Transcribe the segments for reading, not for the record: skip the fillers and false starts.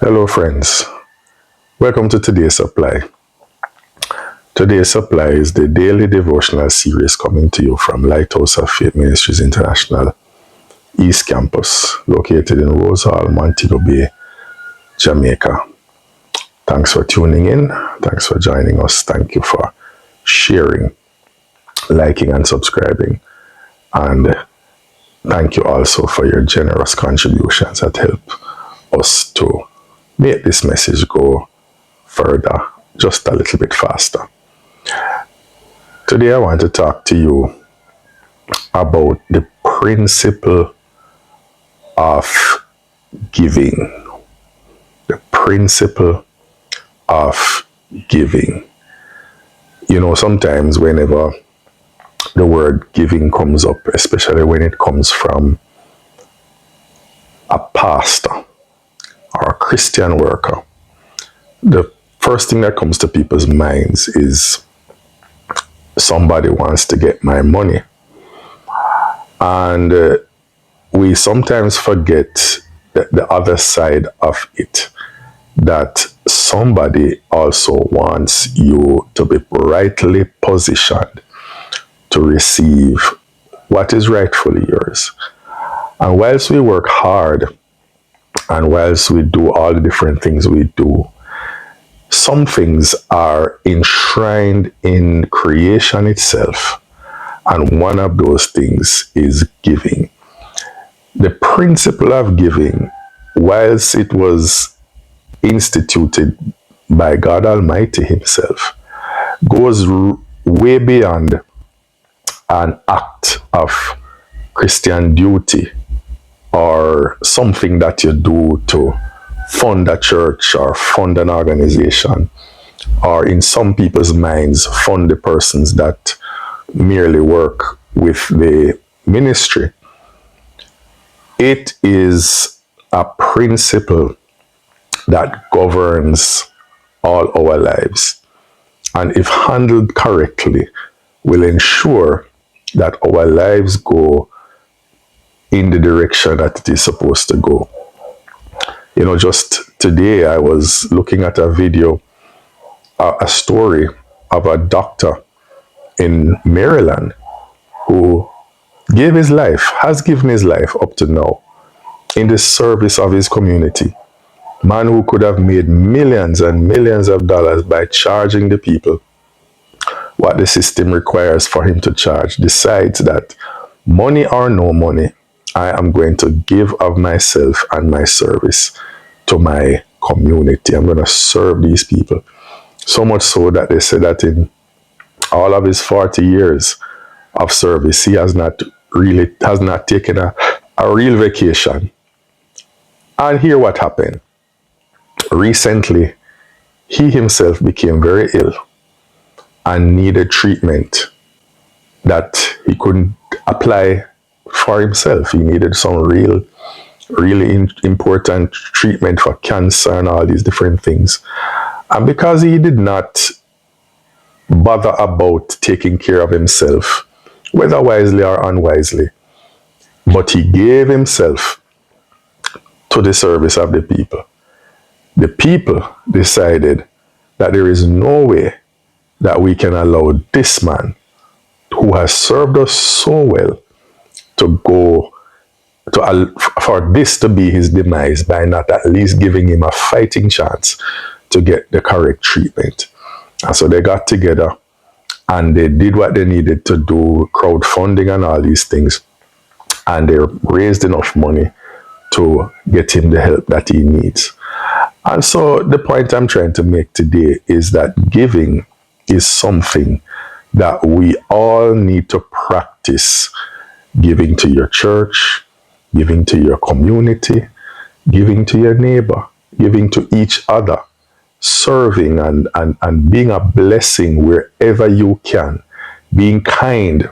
Hello, friends. Welcome to today's supply. Today's supply is the daily devotional series coming to you from Lighthouse of Faith Ministries International East Campus, located in Rose Hall, Montego Bay, Jamaica. Thanks for tuning in. Thanks for joining us. Thank you for sharing, liking, and subscribing. And thank you also for your generous contributions that help us to make this message go further, just a little bit faster. Today I want to talk to you about the principle of giving. The principle of giving. You know, sometimes whenever the word giving comes up, especially when it comes from a pastor or a Christian worker, the first thing that comes to people's minds is somebody wants to get my money. And we sometimes forget the other side of it, that somebody also wants you to be rightly positioned to receive what is rightfully yours. And whilst we work hard and whilst we do all the different things we do, some things are enshrined in creation itself. And one of those things is giving. The principle of giving, whilst it was instituted by God Almighty Himself, goes way beyond an act of Christian duty or something that you do to fund a church or fund an organization, or in some people's minds, fund the persons that merely work with the ministry. It is a principle that governs all our lives, and if handled correctly, will ensure that our lives go in the direction that it is supposed to go. You know, just today I was looking at a video, a story of a doctor in Maryland who gave his life, has given his life up to now in the service of his community. Man who could have made millions and millions of dollars by charging the people what the system requires for him to charge, decides that money or no money, I am going to give of myself and my service to my community. I'm going to serve these people. So much so that they say that in all of his 40 years of service, he has not taken a real vacation. And hear what happened. Recently, he himself became very ill and needed treatment that he couldn't apply for himself. He needed some really important treatment for cancer and all these different things. And because he did not bother about taking care of himself, whether wisely or unwisely, but he gave himself to the service of the people. The people decided that there is no way that we can allow this man who has served us so well to go for this to be his demise by not at least giving him a fighting chance to get the correct treatment. And so they got together and they did what they needed to do, crowdfunding and all these things, and they raised enough money to get him the help that he needs. And so the point I'm trying to make today is that giving is something that we all need to practice. Giving to your church, giving to your community, giving to your neighbor, giving to each other, serving and being a blessing wherever you can, being kind,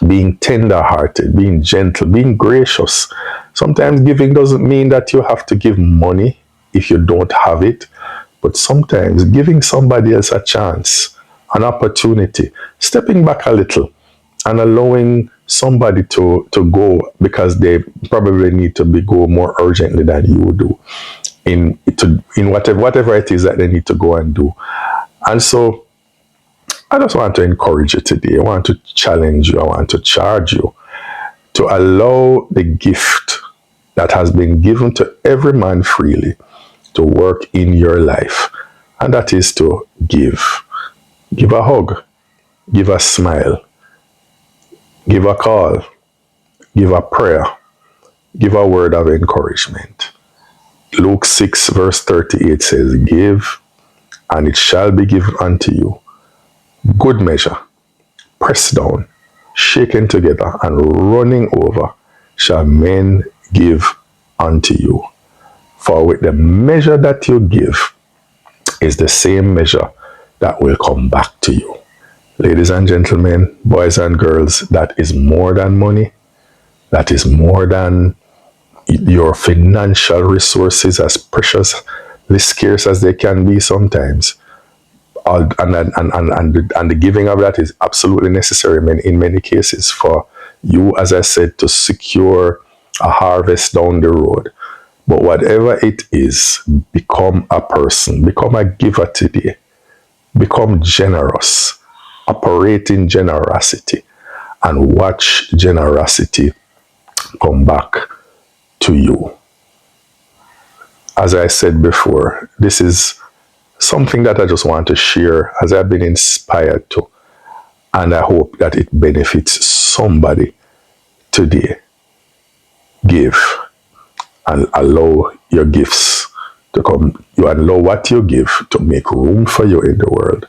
being tender-hearted, being gentle, being gracious. Sometimes giving doesn't mean that you have to give money if you don't have it, but sometimes giving somebody else a chance, an opportunity, stepping back a little and allowing somebody to go because they probably need to go more urgently than you do. in whatever it is that they need to go and do. And so I just want to encourage you today. I want to challenge you. I want to charge you to allow the gift that has been given to every man freely to work in your life. And that is to give. Give a hug. Give a smile. Give a call. Give a prayer. Give a word of encouragement. Luke 6 verse 38 says, give, and it shall be given unto you. Good measure, pressed down, shaken together, and running over, shall men give unto you. For with the measure that you give is the same measure that will come back to you. Ladies and gentlemen, boys and girls, that is more than money. That is more than your financial resources, as preciously scarce as they can be sometimes. And the giving of that is absolutely necessary in many cases for you, as I said, to secure a harvest down the road. But whatever it is, become a person, become a giver today, become generous, operate in generosity, and watch generosity come back to you. As I said before, this is something that I just want to share as I've been inspired to, and I hope that it benefits somebody today. Give and allow your gifts to come. You allow what you give to make room for you in the world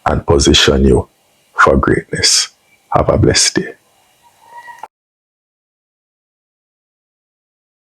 and position you for greatness. Have a blessed day.